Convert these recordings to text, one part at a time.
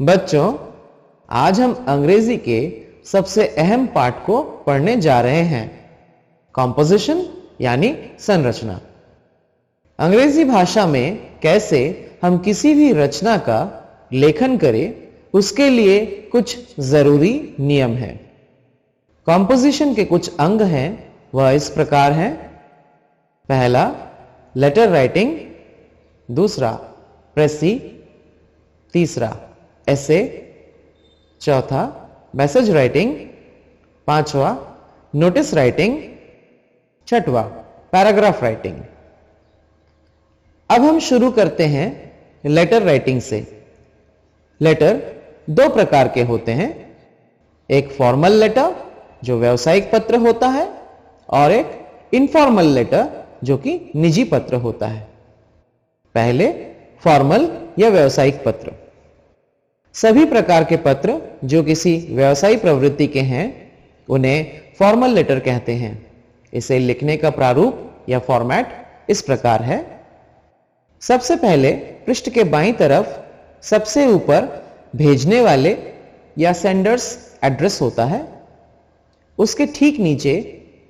बच्चों, आज हम अंग्रेजी के सबसे अहम पाठ को पढ़ने जा रहे हैं, कॉम्पोजिशन यानी संरचना। अंग्रेजी भाषा में कैसे हम किसी भी रचना का लेखन करें, उसके लिए कुछ जरूरी नियम हैं। कॉम्पोजिशन के कुछ अंग हैं, वह इस प्रकार हैं। पहला, लेटर राइटिंग। दूसरा, प्रेसी। तीसरा, ऐसे। चौथा, मैसेज राइटिंग। पांचवा, नोटिस राइटिंग। छठवा, पैराग्राफ राइटिंग। अब हम शुरू करते हैं लेटर राइटिंग से। लेटर दो प्रकार के होते हैं, एक फॉर्मल लेटर जो व्यावसायिक पत्र होता है और एक इनफॉर्मल लेटर जो कि निजी पत्र होता है। पहले फॉर्मल या व्यावसायिक पत्र। सभी प्रकार के पत्र जो किसी व्यवसायिक प्रवृत्ति के हैं उन्हें फॉर्मल लेटर कहते हैं। इसे लिखने का प्रारूप या फॉर्मेट इस प्रकार है। सबसे पहले पृष्ठ के बाईं तरफ सबसे ऊपर भेजने वाले या सेंडर्स एड्रेस होता है। उसके ठीक नीचे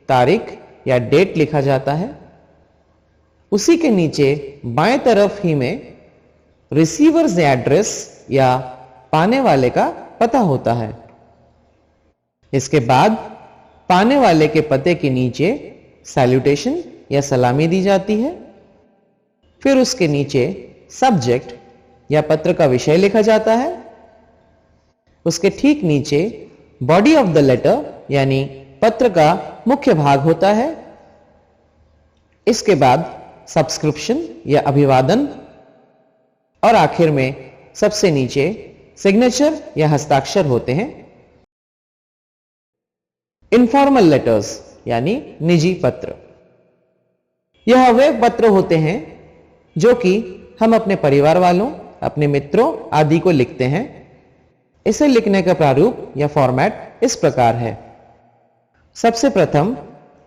तारीख या डेट लिखा जाता है। उसी के नीचे बाएं तरफ ही में रिसीवर्स एड्रेस या पाने वाले का पता होता है। इसके बाद पाने वाले के पते के नीचे सैल्यूटेशन या सलामी दी जाती है। फिर उसके नीचे सब्जेक्ट या पत्र का विषय लिखा जाता है। उसके ठीक नीचे बॉडी ऑफ द लेटर यानी पत्र का मुख्य भाग होता है। इसके बाद सब्सक्रिप्शन या अभिवादन और आखिर में सबसे नीचे सिग्नेचर या हस्ताक्षर होते हैं। इनफॉर्मल लेटर्स यानी निजी पत्र, यह वे पत्र होते हैं जो कि हम अपने परिवार वालों, अपने मित्रों आदि को लिखते हैं। इसे लिखने का प्रारूप या फॉर्मेट इस प्रकार है। सबसे प्रथम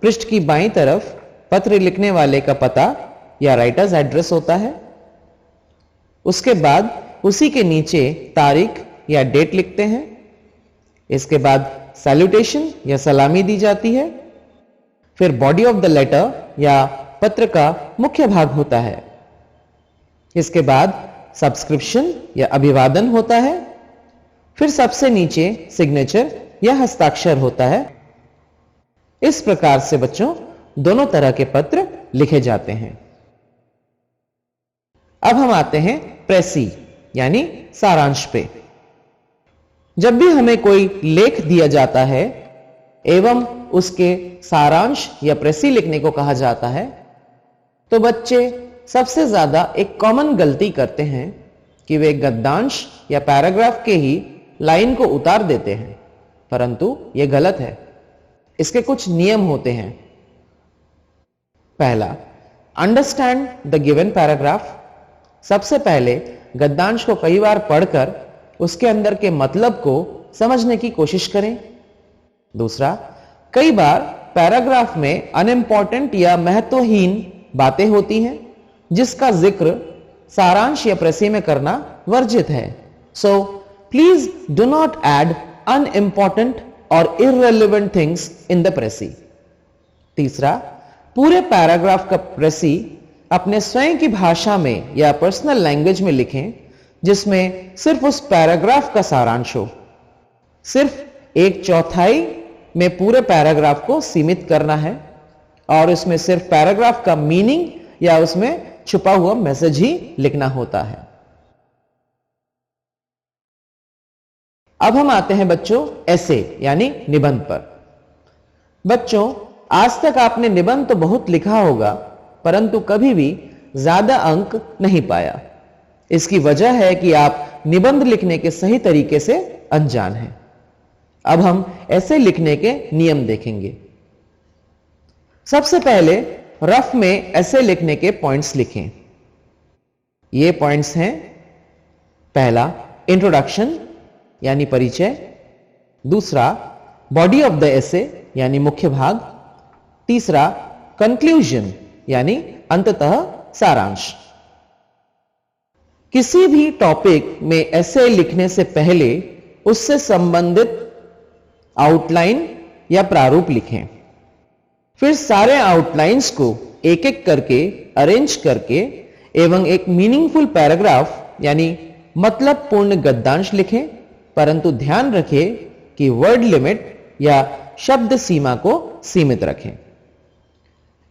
पृष्ठ की बाईं तरफ पत्र लिखने वाले का पता या राइटर्स एड्रेस होता है। उसके बाद उसी के नीचे तारीख या डेट लिखते हैं। इसके बाद सैल्यूटेशन या सलामी दी जाती है। फिर बॉडी ऑफ द लेटर या पत्र का मुख्य भाग होता है। इसके बाद सब्सक्रिप्शन या अभिवादन होता है। फिर सबसे नीचे सिग्नेचर या हस्ताक्षर होता है। इस प्रकार से बच्चों दोनों तरह के पत्र लिखे जाते हैं। अब हम आते हैं प्रेसी यानी सारांश पे। जब भी हमें कोई लेख दिया जाता है एवं उसके सारांश या प्रेसी लिखने को कहा जाता है, तो बच्चे सबसे ज्यादा एक कॉमन गलती करते हैं कि वे गद्यांश या पैराग्राफ के ही लाइन को उतार देते हैं, परंतु यह गलत है। इसके कुछ नियम होते हैं। पहला, अंडरस्टैंड द गिवन पैराग्राफ। सबसे पहले गद्यांश को कई बार पढ़कर उसके अंदर के मतलब को समझने की कोशिश करें। दूसरा, कई बार पैराग्राफ में अनइम्पॉर्टेंट या महत्वहीन बातें होती हैं जिसका जिक्र सारांश या प्रेसी में करना वर्जित है। So please do not add unimportant और इररिलेवेंट थिंग्स इन द प्रेसी। तीसरा, पूरे पैराग्राफ का प्रेसी अपने स्वयं की भाषा में या पर्सनल लैंग्वेज में लिखें जिसमें सिर्फ उस पैराग्राफ का सारांश हो। सिर्फ एक चौथाई में पूरे पैराग्राफ को सीमित करना है और इसमें सिर्फ पैराग्राफ का मीनिंग या उसमें छुपा हुआ मैसेज ही लिखना होता है। अब हम आते हैं बच्चों ऐसे यानी निबंध पर। बच्चों, आज तक आपने निबंध तो बहुत लिखा होगा परंतु कभी भी ज्यादा अंक नहीं पाया। इसकी वजह है कि आप निबंध लिखने के सही तरीके से अनजान हैं। अब हम ऐसे लिखने के नियम देखेंगे। सबसे पहले रफ में ऐसे लिखने के पॉइंट्स लिखें। ये पॉइंट्स हैं, पहला इंट्रोडक्शन यानी परिचय। दूसरा, बॉडी ऑफ द एसे यानी मुख्य भाग। तीसरा, कंक्लूजन यानी अंततः सारांश। किसी भी टॉपिक में ऐसे लिखने से पहले उससे संबंधित आउटलाइन या प्रारूप लिखें। फिर सारे आउटलाइंस को एक एक करके अरेंज करके एवं एक मीनिंगफुल पैराग्राफ यानी मतलब पूर्ण गद्यांश लिखें, परंतु ध्यान रखें कि वर्ड लिमिट या शब्द सीमा को सीमित रखें।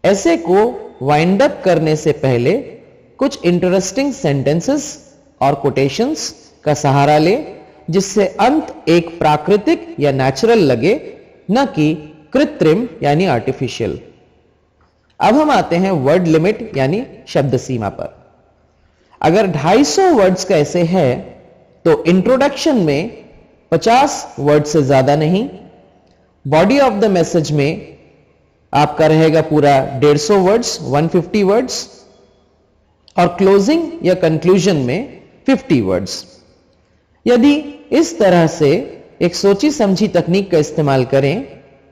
ऐसे को वाइंड अप करने से पहले कुछ इंटरेस्टिंग सेंटेंसेस और कोटेशंस का सहारा ले, जिससे अंत एक प्राकृतिक या नेचुरल लगे, न कि कृत्रिम यानी आर्टिफिशियल। अब हम आते हैं वर्ड लिमिट यानी शब्द सीमा पर। अगर 250 वर्ड्स का ऐसे है तो इंट्रोडक्शन में 50 वर्ड से ज्यादा नहीं, बॉडी ऑफ द मैसेज में आपका रहेगा पूरा 150 वर्ड्स 150 वर्ड्स, और क्लोजिंग या कंक्लूजन में 50 वर्ड्स। यदि इस तरह से एक सोची समझी तकनीक का इस्तेमाल करें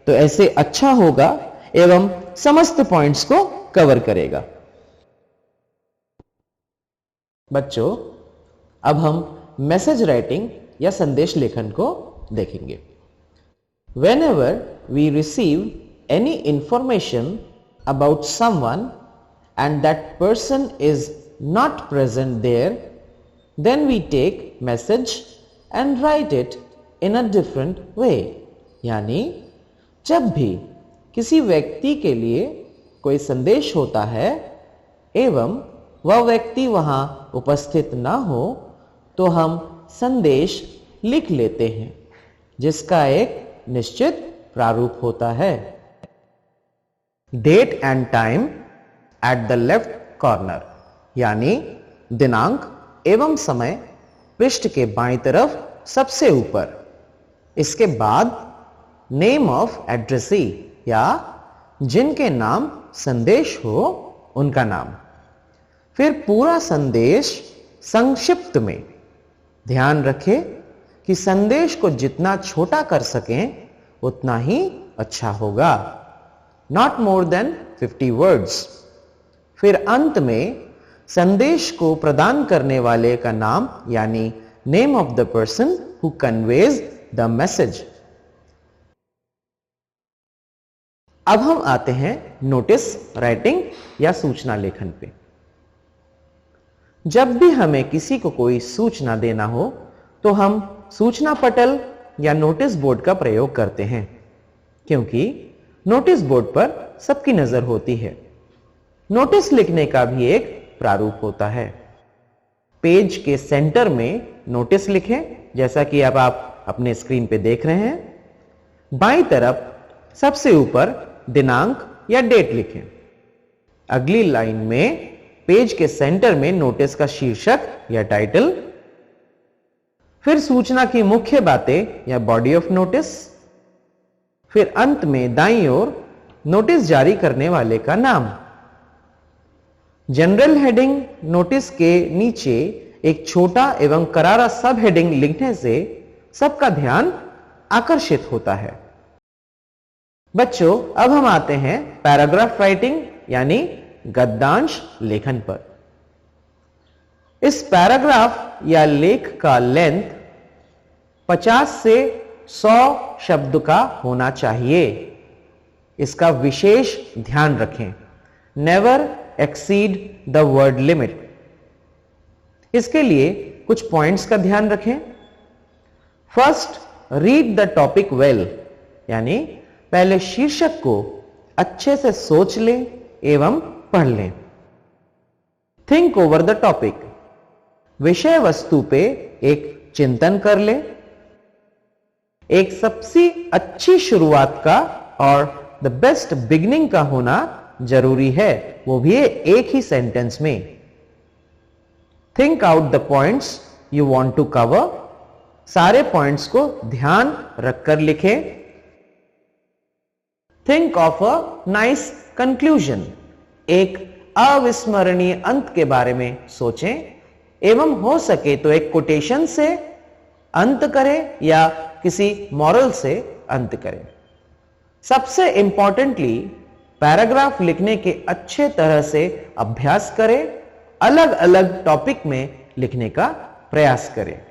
तो ऐसे अच्छा होगा एवं समस्त पॉइंट्स को कवर करेगा। बच्चों, अब हम मैसेज राइटिंग या संदेश लेखन को देखेंगे। Whenever we receive any information about someone and that person is not present there, then we take message and write it in a different way। यानी जब भी किसी व्यक्ति के लिए कोई संदेश होता है एवं वह व्यक्ति वहां उपस्थित ना हो, तो हम संदेश लिख लेते हैं जिसका एक निश्चित प्रारूप होता है। Date and time at the left corner, यानी दिनांक एवं समय पृष्ठ के बाईं तरफ सबसे ऊपर। इसके बाद नेम ऑफ एड्रेसी, या जिनके नाम संदेश हो उनका नाम। फिर पूरा संदेश संक्षिप्त में। ध्यान रखें कि संदेश को जितना छोटा कर सकें उतना ही अच्छा होगा, नॉट मोर देन 50 वर्ड्स। फिर अंत में संदेश को प्रदान करने वाले का नाम यानी name of the person who conveys the message. अब हम आते हैं नोटिस राइटिंग या सूचना लेखन पे। जब भी हमें किसी को कोई सूचना देना हो तो हम सूचना पटल या नोटिस बोर्ड का प्रयोग करते हैं, क्योंकि नोटिस बोर्ड पर सबकी नजर होती है। नोटिस लिखने का भी एक प्रारूप होता है। पेज के सेंटर में नोटिस लिखें, जैसा कि अब आप अपने स्क्रीन पे देख रहे हैं। बाईं तरफ सबसे ऊपर दिनांक या डेट लिखें। अगली लाइन में पेज के सेंटर में नोटिस का शीर्षक या टाइटल, फिर सूचना की मुख्य बातें या बॉडी ऑफ नोटिस, फिर अंत में दाईं ओर नोटिस जारी करने वाले का नाम। जनरल हेडिंग नोटिस के नीचे एक छोटा एवं करारा सब हेडिंग लिखने से सबका ध्यान आकर्षित होता है। बच्चों, अब हम आते हैं पैराग्राफ राइटिंग यानी गद्यांश लेखन पर। इस पैराग्राफ या लेख का लेंथ 50 से 100 शब्द का होना चाहिए। इसका विशेष ध्यान रखें, never exceed the word limit. इसके लिए कुछ पॉइंट्स का ध्यान रखें। First, read the topic well, यानी पहले शीर्षक को अच्छे से सोच लें एवं पढ़ लें। थिंक ओवर द टॉपिक, विषय वस्तु पे एक चिंतन कर लें। एक सबसे अच्छी शुरुआत का और द बेस्ट बिगिनिंग का होना जरूरी है, वो भी एक ही सेंटेंस में। Think out the points you want to cover, सारे पॉइंट्स को ध्यान रखकर लिखें। Think of a nice conclusion, एक अविस्मरणीय अंत के बारे में सोचें एवं हो सके तो एक कोटेशन से अंत करें या किसी मॉरल से अंत करें। सबसे इंपॉर्टेंटली, पैराग्राफ लिखने के अच्छे तरह से अभ्यास करें। अलग अलग टॉपिक में लिखने का प्रयास करें।